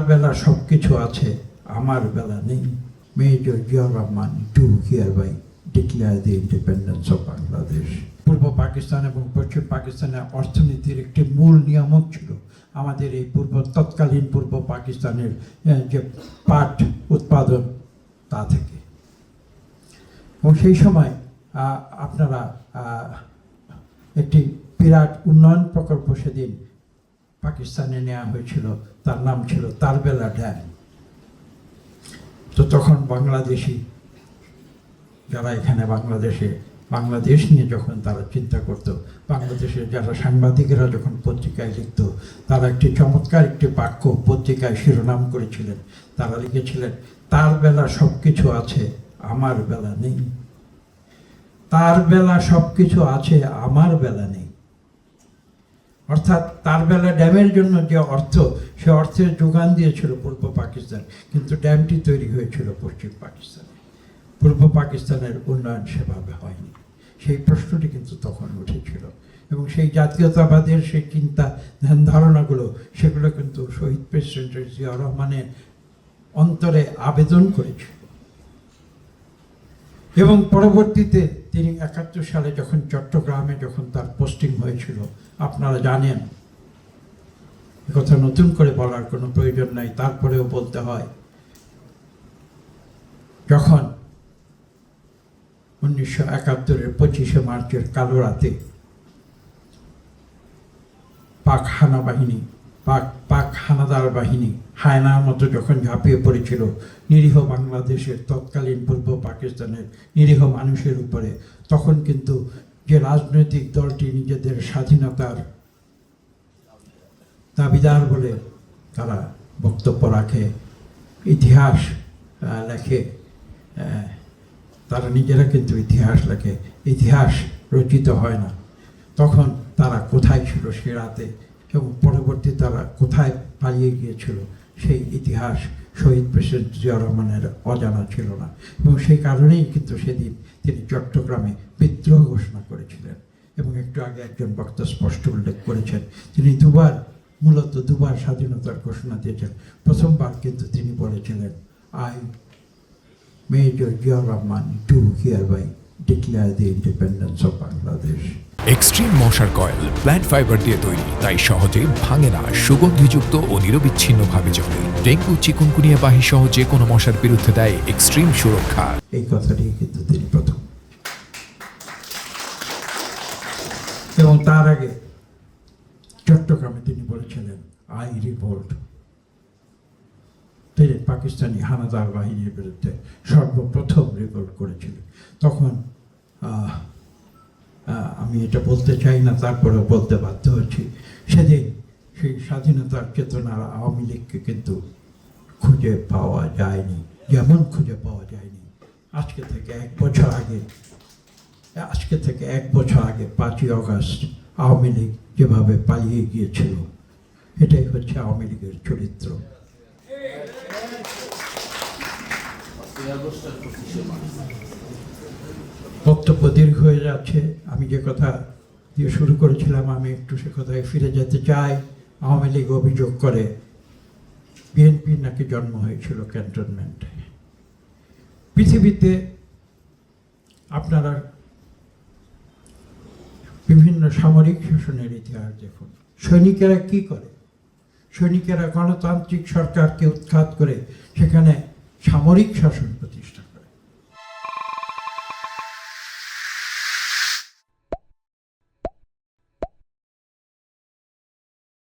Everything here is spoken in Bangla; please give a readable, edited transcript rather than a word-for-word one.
বেলা সব কিছু আছে, আমার বেলা নেই। Major Ziaur Rahman do hereby declare the independence of Bangladesh. পূর্ব পাকিস্তান এবং পশ্চিম পাকিস্তানের অর্থনীতির একটি মূল নিয়ামক ছিল আমাদের এই তৎকালীন পূর্ব পাকিস্তানের যে পাট উৎপাদন তা থেকে। এবং সেই সময় আপনারা একটি বিরাট উন্নয়ন প্রকল্প সেদিন পাকিস্তানে নেওয়া হয়েছিল, তার নাম ছিল তারবেলা ড্যাম। তো তখন বাংলাদেশি যারা এখানে বাংলাদেশ নিয়ে যখন তারা চিন্তা করত, বাংলাদেশের যারা সাংবাদিকেরা যখন পত্রিকায় লিখত, তারা একটি চমৎকার একটি বাক্য পত্রিকায় শিরোনাম করেছিলেন। তারা লিখেছিলেন, তার বেলা সব কিছু আছে, আমার বেলা নেই। তার বেলা সব কিছু আছে, আমার বেলা নেই। অর্থাৎ তার বেলা ড্যামের জন্য যে অর্থ, সে অর্থের যোগান দিয়েছিল পূর্ব পাকিস্তান, কিন্তু ড্যামটি তৈরি হয়েছিল পশ্চিম পাকিস্তানে। পূর্ব পাকিস্তানের উন্নয়ন সেভাবে হয়নি। সেই প্রশ্নটি কিন্তু তখন উঠেছিল, এবং সেই জাতীয়তাবাদের সেই চিন্তা ধ্যান ধারণাগুলো, সেগুলো কিন্তু শহীদ প্রেসিডেন্ট জিয়াউর রহমানের অন্তরে আবেদন করেছিল। এবং পরবর্তীতে তিনি ৭১ সালে যখন চট্টগ্রামে যখন তার পোস্টিং হয়েছিল, আপনারা জানেন, কথা নতুন করে বলার কোনো প্রয়োজন নাই, তারপরেও বলতে হয়, যখন ১৯৭১-এর ২৫শে মার্চের কালো রাতে পাক হানাদার বাহিনী হায়নার মতো যখন ঝাঁপিয়ে পড়েছিল নিরীহ বাংলাদেশের তৎকালীন পূর্ব পাকিস্তানের নিরীহ মানুষের উপরে, তখন কিন্তু যে রাজনৈতিক দলটি নিজেদের স্বাধীনতার দাবিদার বলে তারা বক্তব্য রাখে, ইতিহাস লেখে, তারা নিজেরা কিন্তু ইতিহাস লেখে, ইতিহাস রচিত হয় না। তখন তারা কোথায় ছিল সে রাতে, এবং পরবর্তী তারা কোথায় পালিয়ে গিয়েছিল, সেই ইতিহাস শহীদ প্রেসিডেন্ট জিয়াউর রহমানের অজানা ছিল না। এবং সেই কারণেই কিন্তু সেদিন তিনি চট্টগ্রামে বিদ্রোহ ঘোষণা করেছিলেন। এবং একটু আগে একজন বক্তা স্পষ্ট উল্লেখ করেছেন, তিনি মূলত দুবার স্বাধীনতার ঘোষণা দিয়েছেন। প্রথমবার কিন্তু তিনি বলেছিলেন, I major Ziaur Rahman do hereby declare the independence of Bangladesh. Extreme মশার কয়েল প্ল্যান্ট ফাইবার দিয়ে তৈরি, তাই সহজে ভাঙে না, সুগন্ধিযুক্ত ও নিরবিচ্ছিন্নভাবে জ্বলে। ডেঙ্গু, চিকুনগুনিয়া বাহি সহ যে কোনো মশার বিরুদ্ধে দেয় এক্সট্রিম সুরক্ষা। এই কথাটি কিন্তু তিনি প্রথম। এবং তার আগে চট্টগ্রামে তিনি বলেছিলেন, আই রিভোল্ট। তিনি পাকিস্তানি হানাদার বাহিনীর বিরুদ্ধে সর্বপ্রথম রিভোল্ট করেছিলেন। তখন আমি এটা বলতে চাই না, তারপরেও বলতে বাধ্য হচ্ছি, সেদিন সেই স্বাধীনতার চেতনার আওয়ামী লীগকে কিন্তু খুঁজে পাওয়া যায়নি, যেমন খুঁজে পাওয়া যায়নি আজকে থেকে এক বছর আগে ৫ই আগস্ট আওয়ামী লীগ যেভাবে পালিয়ে গিয়েছিল। এটাই হচ্ছে আওয়ামী লীগের চরিত্র। বক্তব্য দীর্ঘ হয়ে যাচ্ছে। আমি যে কথা দিয়ে শুরু করেছিলাম, আমি একটু সে কথায় ফিরে যেতে চাই। আওয়ামী লীগ অভিযোগ করে বিএনপির নাকি জন্ম হয়েছিল ক্যান্টনমেন্টে। পৃথিবীতে আপনারা বিভিন্ন সামরিক শাসনের ইতিহাস দেখুন। সৈনিকেরা কি করে? সৈনিকেরা গণতান্ত্রিক সরকারকে উৎখাত করে সেখানে সামরিক শাসন প্রতিষ্ঠা করে।